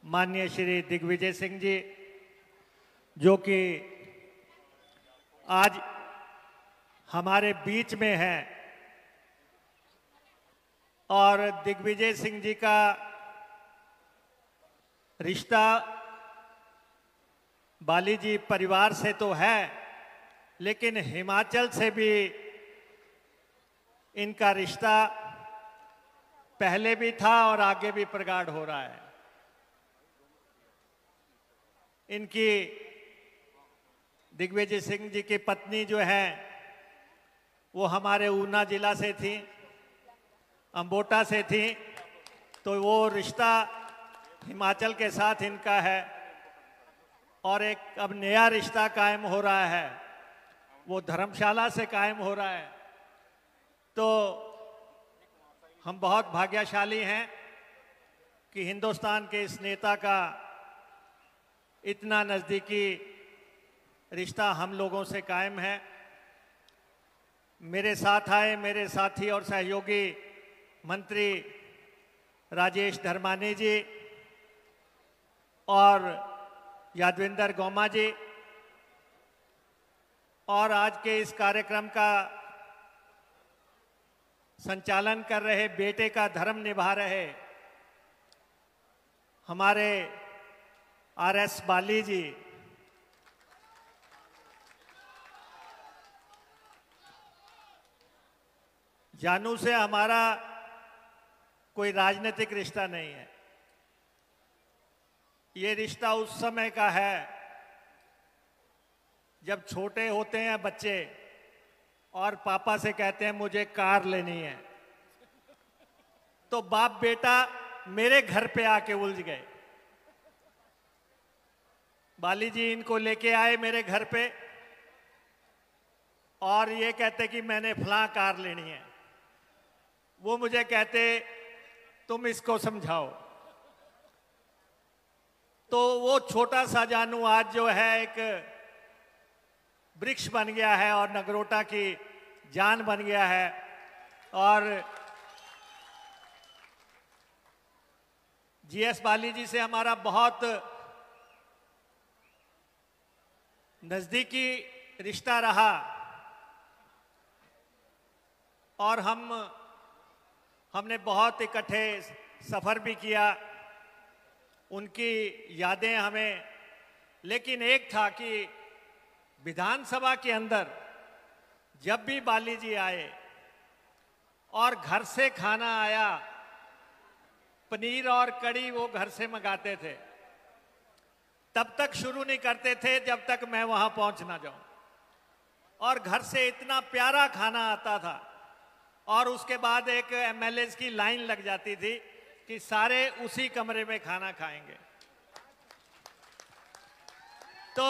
माननीय श्री दिग्विजय सिंह जी, जो कि आज हमारे बीच में हैं, और दिग्विजय सिंह जी का रिश्ता बाली जी परिवार से तो है, लेकिन हिमाचल से भी इनका रिश्ता पहले भी था और आगे भी प्रगाढ़ हो रहा है। इनकी दिग्विजय सिंह जी की पत्नी जो है वो हमारे ऊना जिला से थी, अम्बोटा से थी, तो वो रिश्ता हिमाचल के साथ इनका है। और एक अब नया रिश्ता कायम हो रहा है, वो धर्मशाला से कायम हो रहा है। तो हम बहुत भाग्यशाली हैं कि हिंदुस्तान के इस नेता का इतना नज़दीकी रिश्ता हम लोगों से कायम है। मेरे साथ आए मेरे साथी और सहयोगी मंत्री राजेश धर्मानी जी और यादविंदर गोमा जी, और आज के इस कार्यक्रम का संचालन कर रहे, बेटे का धर्म निभा रहे हमारे आरएस बाली जी, जानू से हमारा कोई राजनीतिक रिश्ता नहीं है। ये रिश्ता उस समय का है जब छोटे होते हैं बच्चे और पापा से कहते हैं मुझे कार लेनी है, तो बाप बेटा मेरे घर पे आके उलझ गए। बाली जी इनको लेके आए मेरे घर पे और ये कहते कि मैंने फलां कार लेनी है। वो मुझे कहते तुम इसको समझाओ। तो वो छोटा सा जानू आज जो है एक वृक्ष बन गया है और नगरोटा की जान बन गया है। और जीएस बाली जी से हमारा बहुत नजदीकी रिश्ता रहा और हमने बहुत इकट्ठे सफर भी किया, उनकी यादें हमें। लेकिन एक था कि विधानसभा के अंदर जब भी बाली जी आए और घर से खाना आया, पनीर और कड़ी वो घर से मंगाते थे, तब तक शुरू नहीं करते थे जब तक मैं वहां पहुंच ना जाऊं। और घर से इतना प्यारा खाना आता था और उसके बाद एक एमएलए की लाइन लग जाती थी कि सारे उसी कमरे में खाना खाएंगे। तो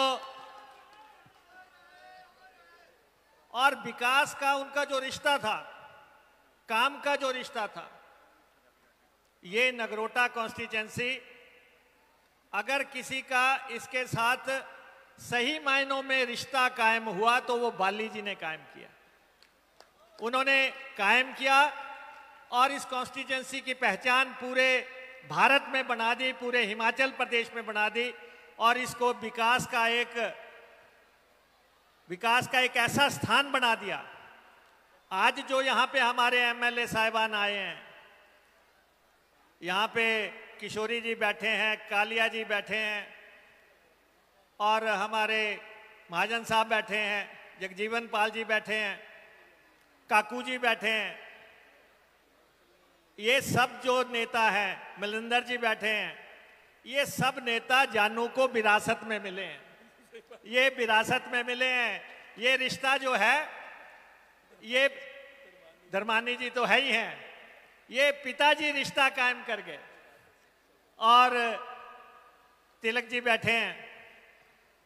और विकास का उनका जो रिश्ता था, काम का जो रिश्ता था, ये नगरोटा कॉन्स्टिट्यूएंसी अगर किसी का इसके साथ सही मायनों में रिश्ता कायम हुआ तो वो बाली जी ने कायम किया। उन्होंने कायम किया और इस कॉन्स्टिट्यूएंसी की पहचान पूरे भारत में बना दी, पूरे हिमाचल प्रदेश में बना दी और इसको विकास का एक ऐसा स्थान बना दिया। आज जो यहाँ पे हमारे एमएलए साहिबान आए हैं, यहाँ पे किशोरी जी बैठे हैं, कालिया जी बैठे हैं और हमारे महाजन साहब बैठे हैं, जगजीवन पाल जी बैठे हैं, काकू जी बैठे हैं, ये सब जो नेता हैं, मलिंदर जी बैठे हैं, ये सब नेता जानू को विरासत में मिले हैं। ये विरासत में मिले हैं। ये रिश्ता जो है, ये धर्मानी जी तो है ही हैं, ये पिताजी रिश्ता कायम कर गए। और तिलक जी बैठे हैं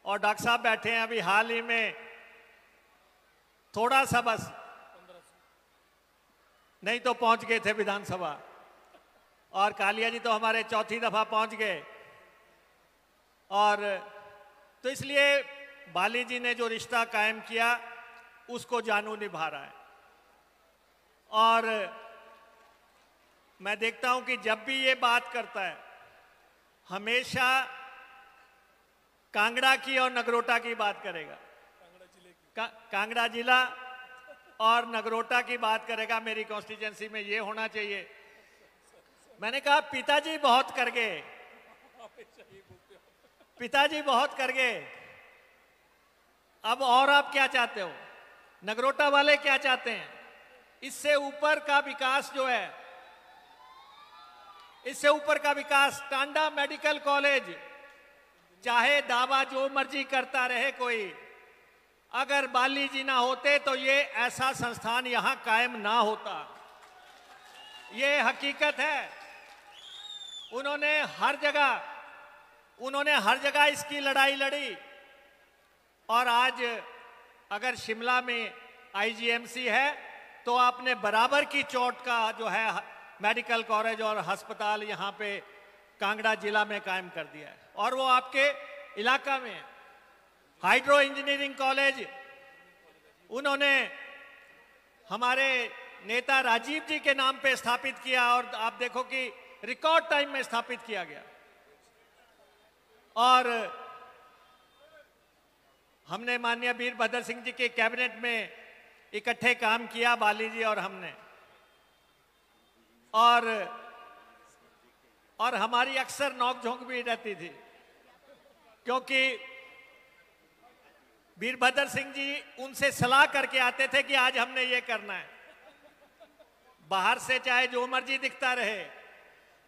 और डॉक्टर साहब बैठे हैं। अभी हाल ही में थोड़ा सा बस नहीं तो पहुंच गए थे विधानसभा, और कालिया जी तो हमारे चौथी दफा पहुंच गए। और तो इसलिए बाली जी ने जो रिश्ता कायम किया उसको जानू निभा रहा है। और मैं देखता हूं कि जब भी ये बात करता है, हमेशा कांगड़ा की और नगरोटा की बात करेगा, कांगड़ा जिला और नगरोटा की बात करेगा। मेरी कॉन्स्टिट्यूंसी में ये होना चाहिए। मैंने कहा पिताजी बहुत कर गए, पिताजी बहुत कर गए, अब और आप क्या चाहते हो? नगरोटा वाले क्या चाहते हैं? इससे ऊपर का विकास जो है, इससे ऊपर का विकास। टांडा मेडिकल कॉलेज, चाहे दावा जो मर्जी करता रहे कोई, अगर बाली जी ना होते तो ये ऐसा संस्थान यहां कायम ना होता। ये हकीकत है। उन्होंने हर जगह इसकी लड़ाई लड़ी। और आज अगर शिमला में आईजीएमसी है तो आपने बराबर की चोट का जो है मेडिकल कॉलेज और अस्पताल यहां पे कांगड़ा जिला में कायम कर दिया है। और वो आपके इलाका में हाइड्रो इंजीनियरिंग कॉलेज उन्होंने हमारे नेता राजीव जी के नाम पे स्थापित किया, और आप देखो कि रिकॉर्ड टाइम में स्थापित किया गया। और हमने माननीय वीरभद्र सिंह जी के कैबिनेट में इकट्ठे काम किया, बाली जी और हमने। और हमारी अक्सर नोकझोंक भी रहती थी, क्योंकि वीरभद्र सिंह जी उनसे सलाह करके आते थे कि आज हमने ये करना है। बाहर से चाहे जो मर्जी दिखता रहे,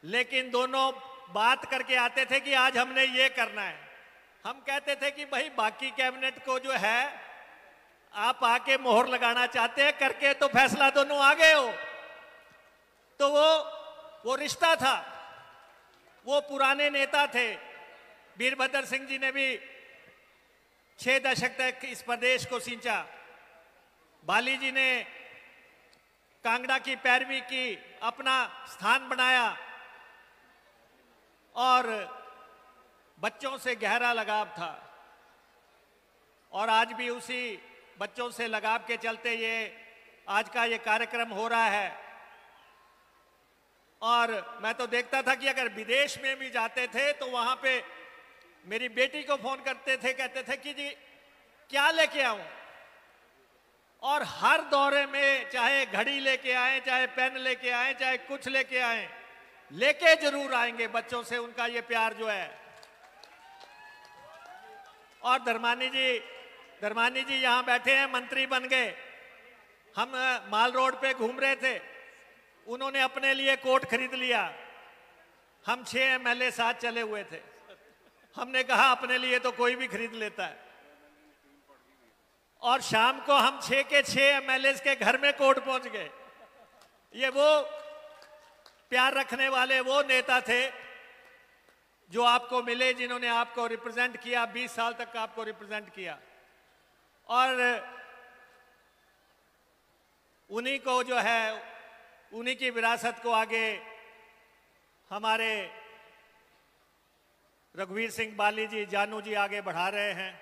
लेकिन दोनों बात करके आते थे कि आज हमने ये करना है। हम कहते थे कि भाई बाकी कैबिनेट को जो है आप आके मोहर लगाना चाहते हैं, करके तो फैसला दोनों आ गए हो। तो वो रिश्ता था, वो पुराने नेता थे। वीरभद्र सिंह जी ने भी 6 दशक तक इस प्रदेश को सींचा। बाली जी ने कांगड़ा की पैरवी की, अपना स्थान बनाया, और बच्चों से गहरा लगाव था। और आज भी उसी बच्चों से लगाव के चलते आज का ये कार्यक्रम हो रहा है। और मैं तो देखता था कि अगर विदेश में भी जाते थे तो वहां पे मेरी बेटी को फोन करते थे, कहते थे कि जी क्या लेके आऊं। और हर दौरे में चाहे घड़ी लेके आए, चाहे पेन लेके आए, चाहे कुछ लेके आए, लेके जरूर आएंगे। बच्चों से उनका ये प्यार जो है। और धर्मानी जी यहां बैठे हैं, मंत्री बन गए। हम माल रोड पे घूम रहे थे, उन्होंने अपने लिए कोट खरीद लिया। हम 6 एमएलए साथ चले हुए थे। हमने कहा अपने लिए तो कोई भी खरीद लेता है। और शाम को हम 6 के 6 एमएलए के घर में कोर्ट पहुंच गए। ये वो प्यार रखने वाले वो नेता थे जो आपको मिले, जिन्होंने आपको रिप्रेजेंट किया, 20 साल तक आपको रिप्रेजेंट किया। और उन्हीं को जो है, उन्हीं की विरासत को आगे हमारे रघुवीर सिंह बाली जी, जानू जी आगे बढ़ा रहे हैं।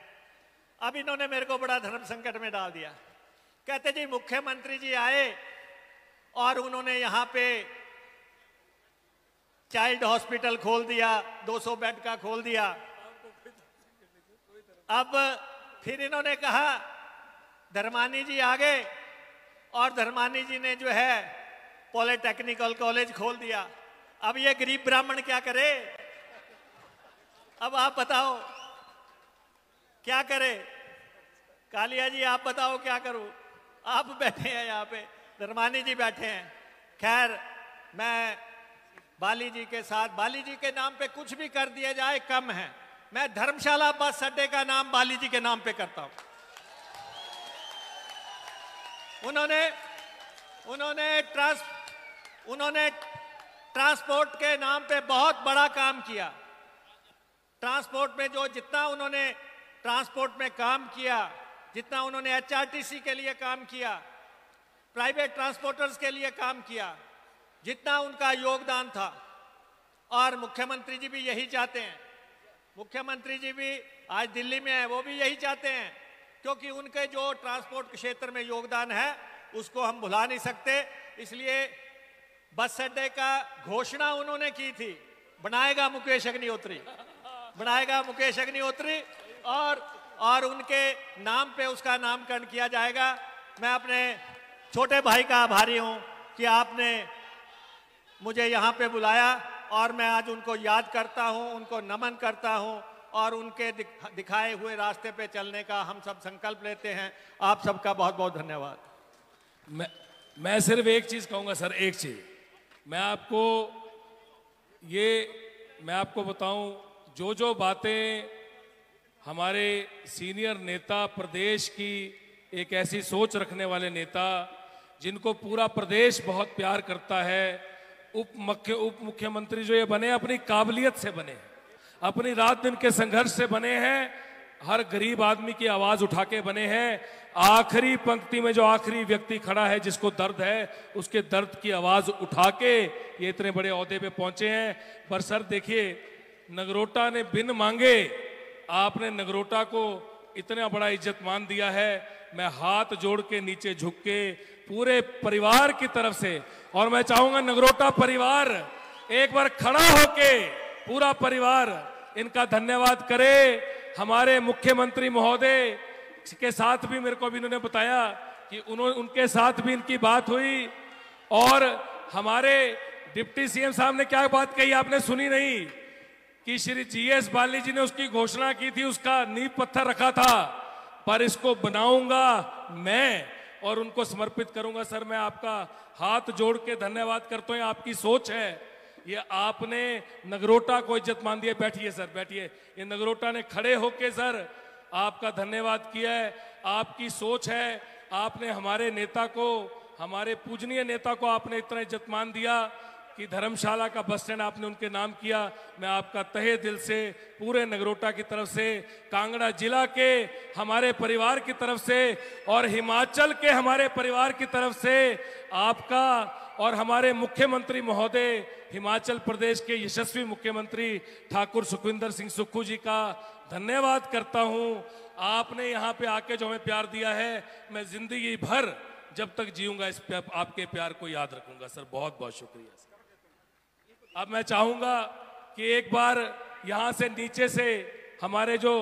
अब इन्होंने मेरे को बड़ा धर्म संकट में डाल दिया। कहते जी मुख्यमंत्री जी आए और उन्होंने यहां पे चाइल्ड हॉस्पिटल खोल दिया, 200 बेड का खोल दिया। अब फिर इन्होंने कहा धर्मानी जी आ गए और धर्मानी जी ने जो है पॉलिटेक्निकल कॉलेज खोल दिया। अब ये गरीब ब्राह्मण क्या करे? अब आप बताओ क्या करे? कालिया जी आप बताओ क्या करूं? आप बैठे हैं यहाँ पे, धर्मानी जी बैठे हैं। खैर, मैं बाली जी के साथ, बाली जी के नाम पे कुछ भी कर दिया जाए कम है। मैं धर्मशाला बस अड्डे का नाम बाली जी के नाम पे करता हूं। उन्होंने ट्रांसपोर्ट के नाम पे बहुत बड़ा काम किया। ट्रांसपोर्ट में जितना उन्होंने ट्रांसपोर्ट में काम किया, जितना उन्होंने एचआरटीसी के लिए काम किया, प्राइवेट ट्रांसपोर्टर्स के लिए काम किया, जितना उनका योगदान था। और मुख्यमंत्री जी भी यही चाहते हैं। मुख्यमंत्री जी भी आज दिल्ली में है, वो भी यही चाहते हैं, क्योंकि उनके जो ट्रांसपोर्ट क्षेत्र में योगदान है उसको हम भुला नहीं सकते। इसलिए बस अड्डे का घोषणा उन्होंने की थी बनाएगा मुकेश अग्निहोत्री, बनाएगा मुकेश अग्निहोत्री, और उनके नाम पे उसका नामकरण किया जाएगा। मैं अपने छोटे भाई का आभारी हूं कि आपने मुझे यहां पे बुलाया और मैं आज उनको याद करता हूं, उनको नमन करता हूं और उनके दिखाए हुए रास्ते पे चलने का हम सब संकल्प लेते हैं। आप सबका बहुत बहुत धन्यवाद। मैं सिर्फ एक चीज कहूंगा सर, एक चीज मैं आपको बताऊं, जो बातें हमारे सीनियर नेता, प्रदेश की एक ऐसी सोच रखने वाले नेता जिनको पूरा प्रदेश बहुत प्यार करता है, उप मुख्यमंत्री जो ये बने अपनी काबिलियत से बने, अपनी रात दिन के संघर्ष से बने हैं, हर गरीब आदमी की आवाज उठा के बने हैं। आखिरी पंक्ति में जो आखिरी व्यक्ति खड़ा है जिसको दर्द है, उसके दर्द की आवाज उठा के ये इतने बड़े ओहदे पे पहुंचे हैं। पर सर देखिए, नगरोटा ने बिन मांगे आपने नगरोटा को इतना बड़ा इज्जत मान दिया है। मैं हाथ जोड़ के नीचे झुक के पूरे परिवार की तरफ से, और मैं चाहूंगा नगरोटा परिवार एक बार खड़ा होके पूरा परिवार इनका धन्यवाद करे। हमारे मुख्यमंत्री महोदय के साथ भी मेरे को भी इन्होंने बताया कि उनके साथ भी इनकी बात हुई, और हमारे डिप्टी सीएम साहब ने क्या बात कही आपने सुनी नहीं कि श्री जीएस बाली जी ने उसकी घोषणा की थी, उसका नींव पत्थर रखा था, पर इसको बनाऊंगा मैं और उनको समर्पित करूंगा। सर मैं आपका हाथ जोड़ के धन्यवाद करता हूं, आपकी सोच है, ये आपने नगरोटा को इज्जत मान दिया। बैठिए सर, बैठिए। ये नगरोटा ने खड़े होके सर आपका धन्यवाद किया है, आपकी सोच है। आपने हमारे नेता को, हमारे पूजनीय नेता को आपने इतना इज्जत मान दिया कि धर्मशाला का बस स्टैंड आपने उनके नाम किया। मैं आपका तहे दिल से पूरे नगरोटा की तरफ से, कांगड़ा जिला के हमारे परिवार की तरफ से और हिमाचल के हमारे परिवार की तरफ से आपका और हमारे मुख्यमंत्री महोदय, हिमाचल प्रदेश के यशस्वी मुख्यमंत्री ठाकुर सुखविंदर सिंह सुक्खू जी का धन्यवाद करता हूं। आपने यहाँ पे आके जो हमें प्यार दिया है, मैं जिंदगी भर जब तक जीऊंगा इस आपके प्यार को याद रखूंगा। सर बहुत बहुत शुक्रिया सर। अब मैं चाहूंगा कि एक बार यहां से नीचे से हमारे जो